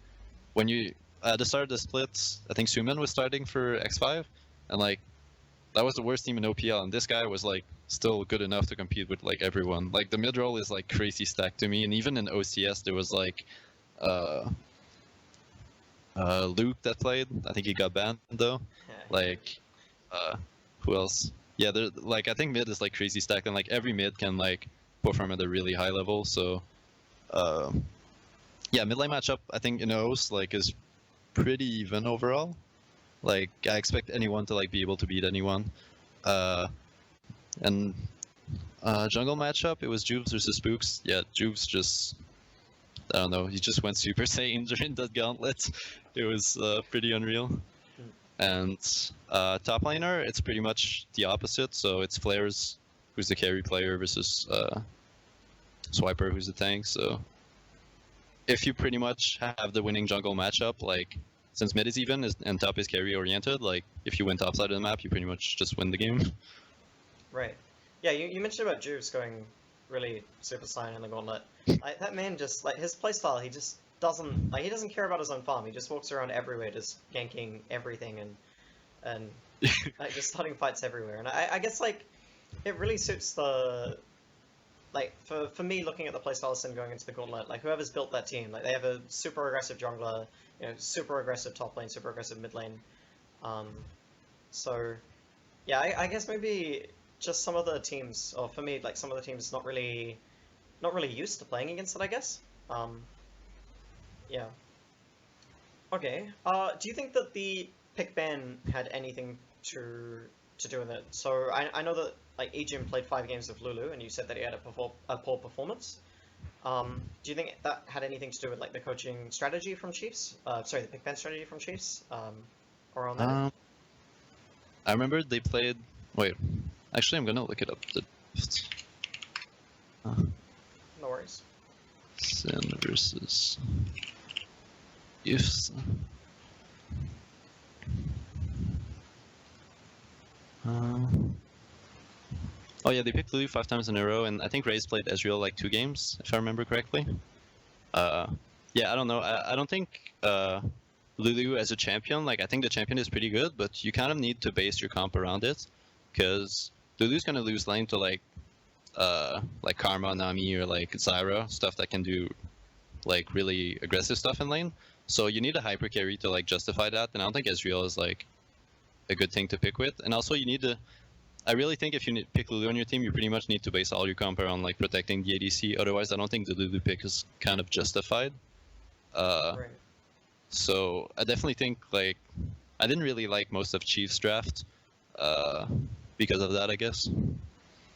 when you at the start of the splits, I think Suman was starting for X5, and like that was the worst team in OPL, and this guy was like still good enough to compete with like everyone. Like the mid role is like crazy stacked to me, and even in OCS there was like Luke that played. I think he got banned though. Like who else? Yeah, like I think mid is like crazy stacked, and like every mid can like perform at a really high level. So yeah, mid lane matchup I think in OS like is pretty even overall. Like I expect anyone to like be able to beat anyone. And jungle matchup, it was Juves versus Spooks. Yeah, Juves just, I don't know, he just went Super Saiyan during that gauntlet. It was pretty unreal. And top laner, it's pretty much the opposite. So it's Flares, who's the carry player, versus Swiper, who's the tank. So if you pretty much have the winning jungle matchup, like since mid is even and top is carry oriented, like if you win top side of the map, you pretty much just win the game. Right. Yeah, you mentioned about Juves going really Super Saiyan in the Gauntlet. Like, that man just, like, his playstyle, he just doesn't, like, he doesn't care about his own farm. He just walks around everywhere just ganking everything and like, just starting fights everywhere. And I guess, like, it really suits the, like, for me, looking at the playstyle of Sin going into the Gauntlet, like, whoever's built that team, like, they have a super aggressive jungler, you know, super aggressive top lane, super aggressive mid lane. So, yeah, I guess maybe just some of the teams, or for me, like some of the teams not really used to playing against it, I guess. Yeah. Okay. Do you think that the pick ban had anything to do with it? So I know that like Ejim played 5 games of Lulu, and you said that he had a poor performance. Do you think that had anything to do with like the coaching strategy from Chiefs? Sorry, the pick ban strategy from Chiefs, or on that? I remember they played. Wait, actually, I'm gonna look it up. No worries. Sin versus Ifs. Oh yeah, they picked Lulu 5 times in a row, and I think Ray's played Ezreal like 2 games, if I remember correctly. Yeah, I don't know. I don't think Lulu as a champion, like I think the champion is pretty good, but you kind of need to base your comp around it, because Lulu's gonna lose lane to like Karma, Nami, or like Zyra, stuff that can do like really aggressive stuff in lane. So you need a hyper carry to like justify that, and I don't think Ezreal is like a good thing to pick with. And also you need to. I really think if you pick Lulu on your team, you pretty much need to base all your comp around like protecting the ADC. Otherwise, I don't think the Lulu pick is kind of justified. Right. So I definitely think like I didn't really like most of Chief's draft because of that, I guess.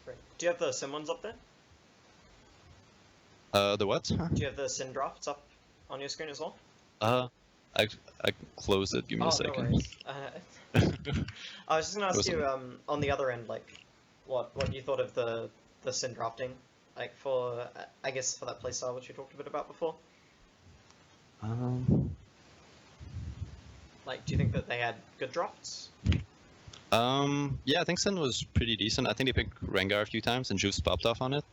Right. Do you have the sim ones up there? The what? Do you have the sim drafts up on your screen as well? I closed it. Give me a No second. worries. I was just gonna ask you on the other end, like, what you thought of the sim drafting, like for I guess for that playstyle which you talked a bit about before. Like, do you think that they had good drafts? Yeah, I think Sin was pretty decent. I think they picked Rengar a few times and Juice popped off on it.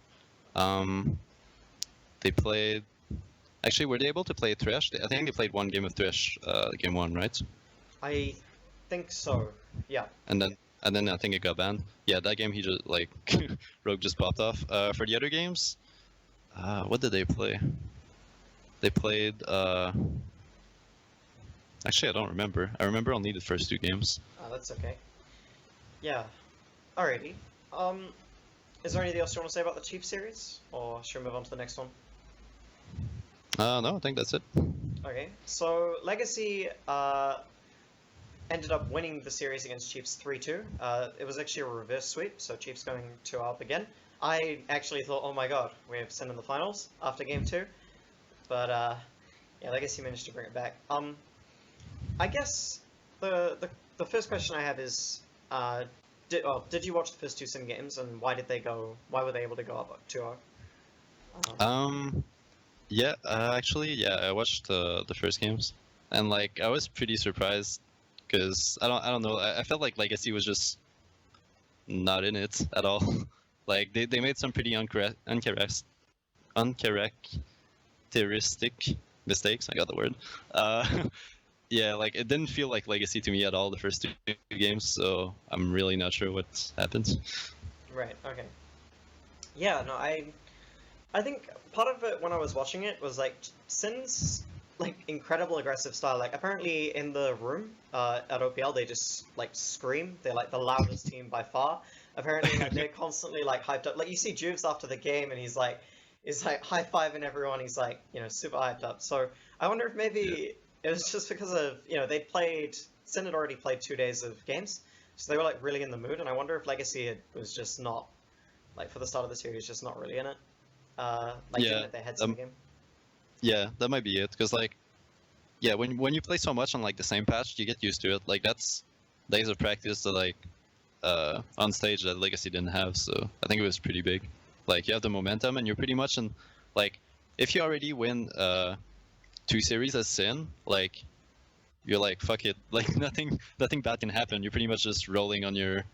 They played. Actually, were they able to play Thresh? I think they played one game of Thresh, game 1, right? I think so. Yeah. And then I think it got banned. Yeah, that game he just like Rogue just popped off. For the other games, what did they play? They played. Actually, I don't remember. I remember only the first 2 games. That's okay. Yeah. Alrighty. Is there anything else you want to say about the Chief series, or should we move on to the next one? No, I think that's it. Okay. So Legacy ended up winning the series against Chiefs 3-2. It was actually a reverse sweep, so Chiefs going 2 up again. I actually thought, oh my god, we have Sin in the finals after game 2, but yeah, Legacy managed to bring it back. I guess the first question I have is, did you watch the first 2 Sin games, and why were they able to go up 2-0? Yeah, actually, yeah, I watched the first games, and like I was pretty surprised because I don't know. I felt like Legacy was just not in it at all. Like they made some pretty uncharacteristic mistakes. I got the word. Yeah, like it didn't feel like Legacy to me at all the first 2 games, so I'm really not sure what happened. Right. Okay. Yeah. No, I think part of it when I was watching it was like Sin's like incredible aggressive style. Like apparently in the room at OPL they just like scream. They're like the loudest team by far. Apparently like, they're constantly like hyped up. Like you see Juves after the game and he's like high fiving everyone. He's like super hyped up. So I wonder if maybe it was just because of Sin had already played 2 days of games, so they were like really in the mood. And I wonder if Legacy was just not like for the start of the series just not really in it. Didn't hit their heads in the game. Yeah, that might be it. Cause like, yeah, when you play so much on like the same patch, you get used to it. Like that's days of practice that like on stage that Legacy didn't have. So I think it was pretty big. Like you have the momentum, and you're pretty much in like if you already win 2 series as Sin, like you're like fuck it, like nothing bad can happen. You're pretty much just rolling on your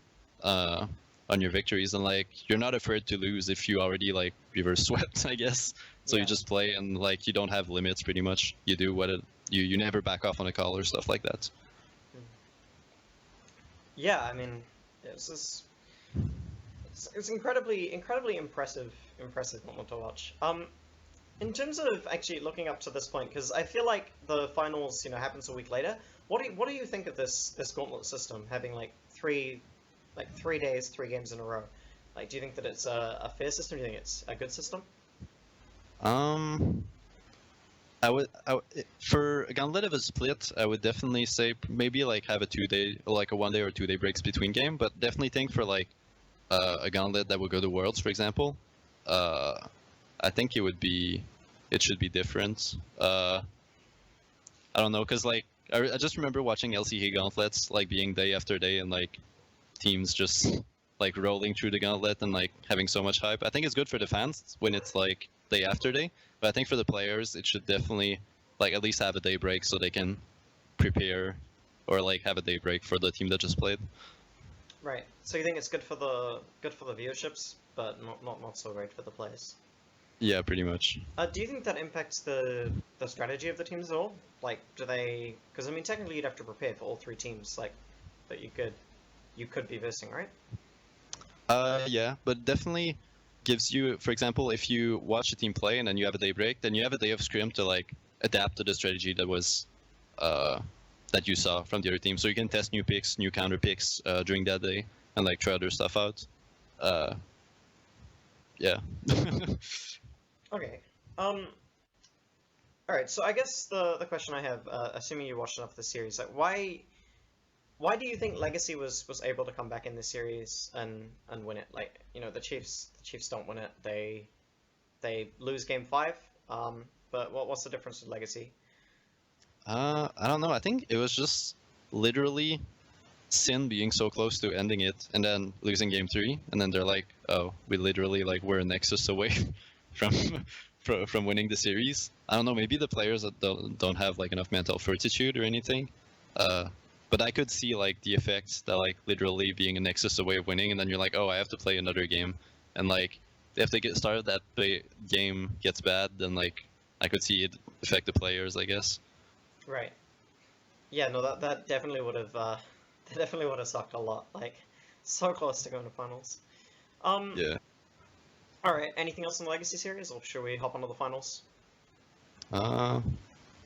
victories, and like you're not afraid to lose if you already like reverse swept, I guess. So you just play, and like you don't have limits pretty much. You do what you never back off on a call or stuff like that. Yeah, I mean, it's incredibly impressive moment to watch. In terms of actually looking up to this point, because I feel like the finals happens a week later. What do you think of this gauntlet system having like 3 days, 3 games in a row? Like, do you think that it's a fair system? Do you think it's a good system? I would for a Gauntlet of a split, I would definitely say maybe like have a 2-day, like a 1-day or 2-day breaks between game, but definitely think for like a Gauntlet that would go to Worlds, for example. I think it should be different. I don't know, cause like I just remember watching LCK gauntlets like being day after day, and like teams just like rolling through the gauntlet and like having so much hype. I think it's good for the fans when it's like day after day, but I think for the players it should definitely like at least have a day break so they can prepare, or like have a day break for the team that just played. Right. So you think it's good for the viewerships, but not so great for the players. Yeah, pretty much. Do you think that impacts the strategy of the teams at all? Like, do they? Because I mean, technically, you'd have to prepare for all three teams, like that you could be versing, right? Yeah, but definitely gives you, for example, if you watch a team play and then you have a day break, then you have a day of scrim to like adapt to the strategy that was uh, that you saw from the other team. So you can test new picks, new counter picks during that day, and like try other stuff out. Uh, yeah. Okay. All right. So I guess the question I have, assuming you watched enough of the series, like why do you think Legacy was able to come back in this series and win it? Like, you know, the Chiefs don't win it. They lose game five. But what's the difference with Legacy? I don't know. I think it was just literally Sin being so close to ending it and then losing game three, and then they're like, "Oh, we literally like we're a nexus away from from winning the series." I don't know. Maybe the players that don't have like enough mental fortitude or anything. Uh, but I could see like the effects that like literally being a nexus away of winning, and then you're like, "Oh, I have to play another game," and like if they get started that game gets bad, then like I could see it affect the players, I guess. Right. Yeah. No. That definitely would have that definitely would have sucked a lot. Like, so close to going to finals. Um. Yeah. All right. Anything else in the Legacy series, or should we hop onto the finals? I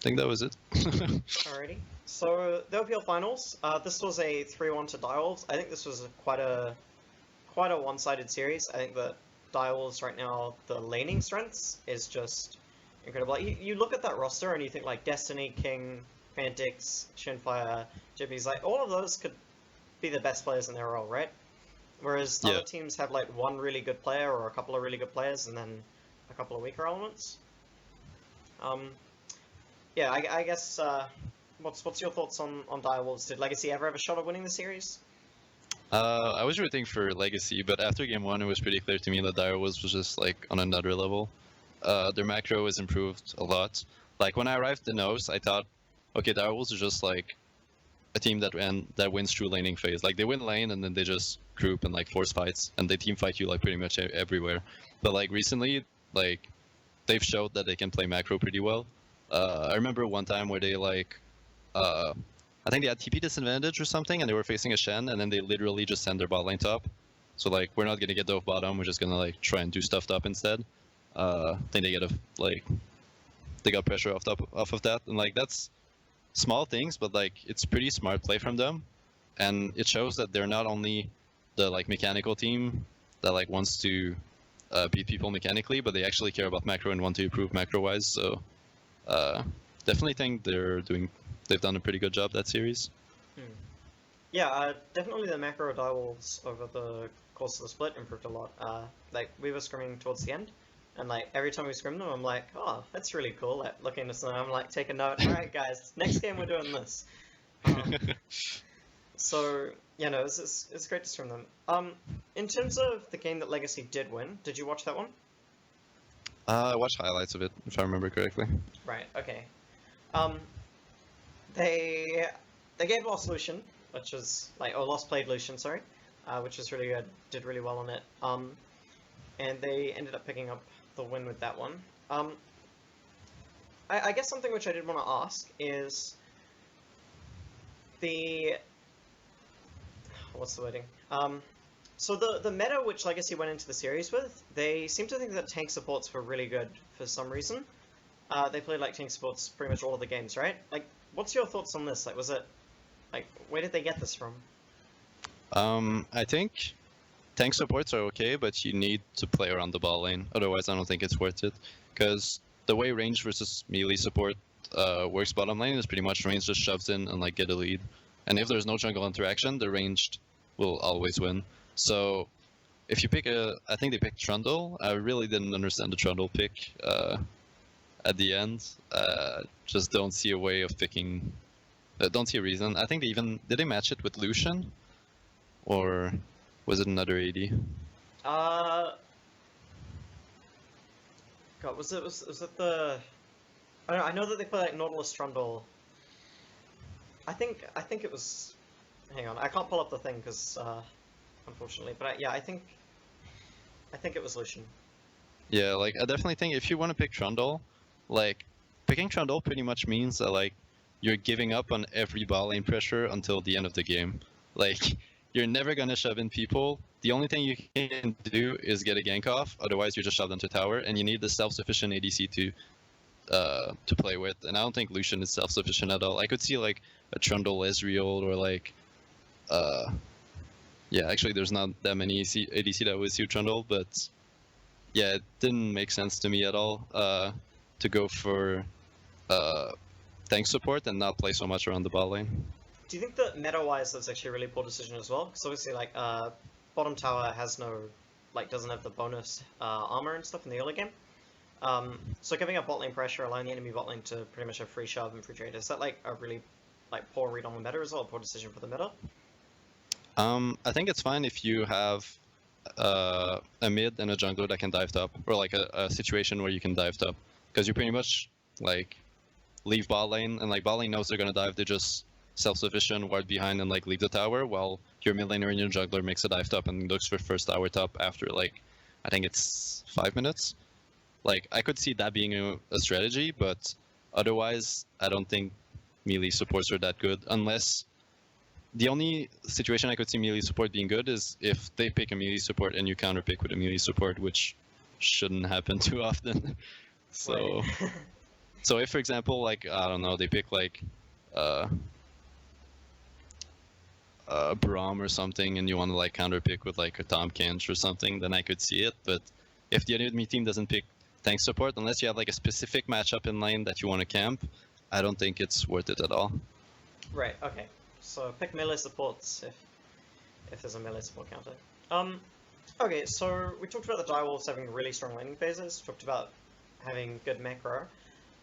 think that was it. Alrighty. So the OPL finals. This was a 3-1 to Direwolves. I think this was quite a one-sided series. I think that Direwolves right now, the laning strengths is just incredible. Like, you look at that roster and you think like Destiny, King, Fantix, Shinfire, Jibbies, like all of those could be the best players in their role, right? Whereas Yeah. other teams have like one really good player or a couple of really good players and then a couple of weaker elements. Um, yeah, I guess. What's your thoughts on Direwolves? Did Legacy ever have a shot at winning the series? I was rooting for Legacy, but after game one, it was pretty clear to me that Dire was just like on another level. Their macro was improved a lot. Like when I arrived in Nose, I thought, okay, Dire Wolves are just like a team that wins through laning phase. Like they win lane and then they just group and like force fights and they team fight you like pretty much everywhere. But like recently, like they've showed that they can play macro pretty well. I remember one time where they like uh, I think they had TP disadvantage or something, and they were facing a Shen, and then they literally just send their bot lane top. So like, we're not gonna get dove bottom. We're just gonna like try and do stuff top instead. I think they get a like they got pressure off of that, and like that's small things, but like it's pretty smart play from them, and it shows that they're not only the like mechanical team that like wants to beat people mechanically, but they actually care about macro and want to improve macro wise. So uh, definitely think they've done a pretty good job that series. Hmm. Yeah, definitely the macro Direwolves over the course of the split improved a lot. Like we were scrimming towards the end, and like every time we scrim them, I'm like, oh, that's really cool. Like looking at some, I'm like, take a note. All right, guys, next game we're doing this. So yeah, no, it's great to scrim them. In terms of the game that Legacy did win, did you watch that one? I watched highlights of it, if I remember correctly. Right. Okay. Um, they they gave Lost Lucian, which was like or Lost played Lucian, sorry, which was really good. Did really well on it. And they ended up picking up the win with that one. Um, I guess something which I did want to ask is the what's the wording? So the meta which Legacy went into the series with, they seem to think that tank supports were really good for some reason. They played like tank supports pretty much all of the games, right? Like, what's your thoughts on this? Like, was it like where did they get this from? I think tank supports are okay, but you need to play around the ball lane. Otherwise, I don't think it's worth it. Because the way range versus melee support works bottom lane is pretty much range just shoves in and like get a lead. And if there's no jungle interaction, the ranged will always win. So if you pick I think they picked Trundle. I really didn't understand the Trundle pick at the end. Just don't see a way of picking. Don't see a reason. I think did they match it with Lucian, or was it another AD? Uh, God, was it the? I know that they play like Nautilus Trundle. I think it was. Hang on, I can't pull up the thing because unfortunately. But yeah, I think it was Lucian. Yeah, like I definitely think if you want to pick Trundle, like picking Trundle pretty much means that like you're giving up on every bot lane pressure until the end of the game. Like you're never gonna shove in people. The only thing you can do is get a gank off, otherwise you're just shoved into tower, and you need the self-sufficient ADC to play with. And I don't think Lucian is self-sufficient at all. I could see like a Trundle Ezreal or like yeah, actually there's not that many ADC that would suit Trundle, but yeah, it didn't make sense to me at all to go for tank support and not play so much around the bot lane. Do you think that meta-wise that's actually a really poor decision as well? Because obviously, like, bottom tower has no, like, doesn't have the bonus armor and stuff in the early game. So giving up bot lane pressure, allowing the enemy bot lane to pretty much have free shove and free trade, is that like a really like poor read on the meta as well, a poor decision for the meta? I think it's fine if you have a mid and a jungler that can dive top, or like a situation where you can dive top, because you pretty much like leave bot lane, and like bot lane knows they're gonna dive, they just self-sufficient, ward behind, and like leave the tower, while your mid laner and your jungler makes a dive top and looks for first tower top after like I think it's 5 minutes. Like I could see that being a strategy, but otherwise I don't think melee supports are that good, unless the only situation I could see melee support being good is if they pick a melee support and you counter pick with a melee support, which shouldn't happen too often. So, Right. so if for example, like I don't know, they pick like Braum or something, and you want to like counter pick with like a Tom Kench or something, then I could see it. But if the enemy team doesn't pick tank support, unless you have like a specific matchup in lane that you want to camp, I don't think it's worth it at all. Right, okay. So pick melee supports if there's a melee support counter. Okay, so we talked about the direwolves having really strong laning phases, talked about having good macro.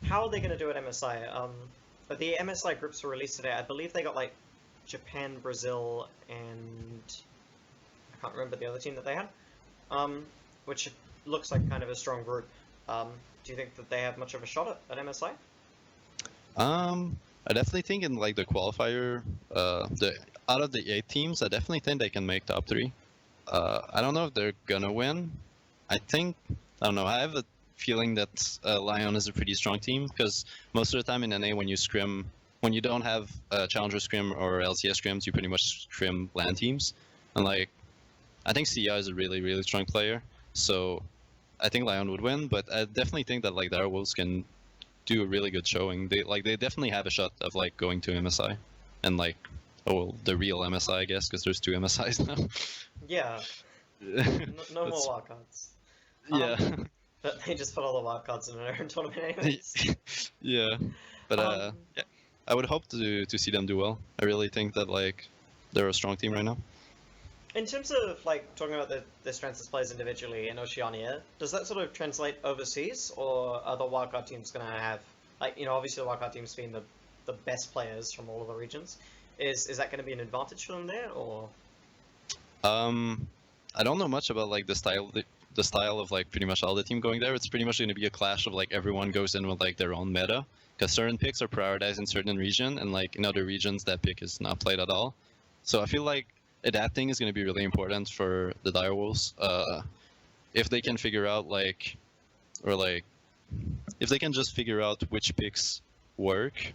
How are they going to do at MSI? The MSI groups were released today. I believe they got like Japan, Brazil, and I can't remember the other team that they had, which looks like kind of a strong group. Do you think that they have much of a shot at MSI? I definitely think in like the qualifier, out of the 8 teams, I definitely think they can make top 3. I don't know if they're gonna win. I don't know. I have a feeling that Lion is a pretty strong team, because most of the time in NA when you don't have Challenger Scrim or LCS Scrims, you pretty much scrim LAN teams. And like, I think CI is a really, really strong player, so I think Lion would win, but I definitely think that like Direwolves can do a really good showing. They definitely have a shot of like going to MSI, and like, oh well, the real MSI, I guess, because there's 2 MSIs now. Yeah. No more wildcards. Yeah. But they just put all the wildcards in their own tournament anyways. Yeah, but yeah, I would hope to see them do well. I really think that like they're a strong team right now. In terms of like talking about the strengths as players individually in Oceania, does that sort of translate overseas, or are the wildcard teams going to have, like, you know, obviously the wildcard teams being the best players from all of the regions, is that going to be an advantage for them there, or? I don't know much about like the style of like pretty much all the team going there. It's pretty much going to be a clash of like everyone goes in with like their own meta, because certain picks are prioritized in certain region, and like in other regions that pick is not played at all. So I feel like adapting is going to be really important for the Direwolves. If they can figure out like, or like, if they can just figure out which picks work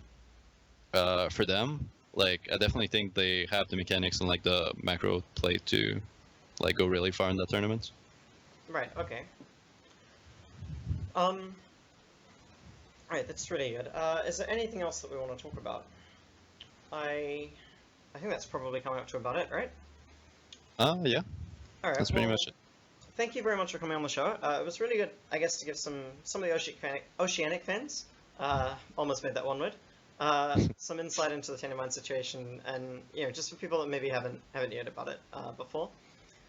for them, like I definitely think they have the mechanics and like the macro play to like go really far in that tournament. Right, okay. Alright, that's really good. Is there anything else that we want to talk about? I think that's probably coming up to about it, right? Yeah. Alright, That's pretty much it. Thank you very much for coming on the show. It was really good, I guess, to give some of the Oceanic fans, almost made that one word, some insight into the Tainted Minds situation, and you know, just for people that maybe haven't heard about it before,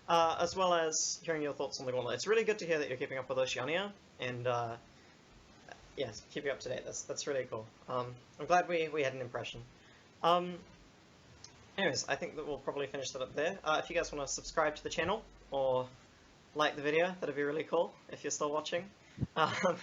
as well as hearing your thoughts on the Gauntlet. It's really good to hear that you're keeping up with Oceania, and yeah, keeping up to date. That's really cool. I'm glad we had an impression. Anyways, I think that we'll probably finish that up there. If you guys want to subscribe to the channel or like the video, that'd be really cool if you're still watching. Alright,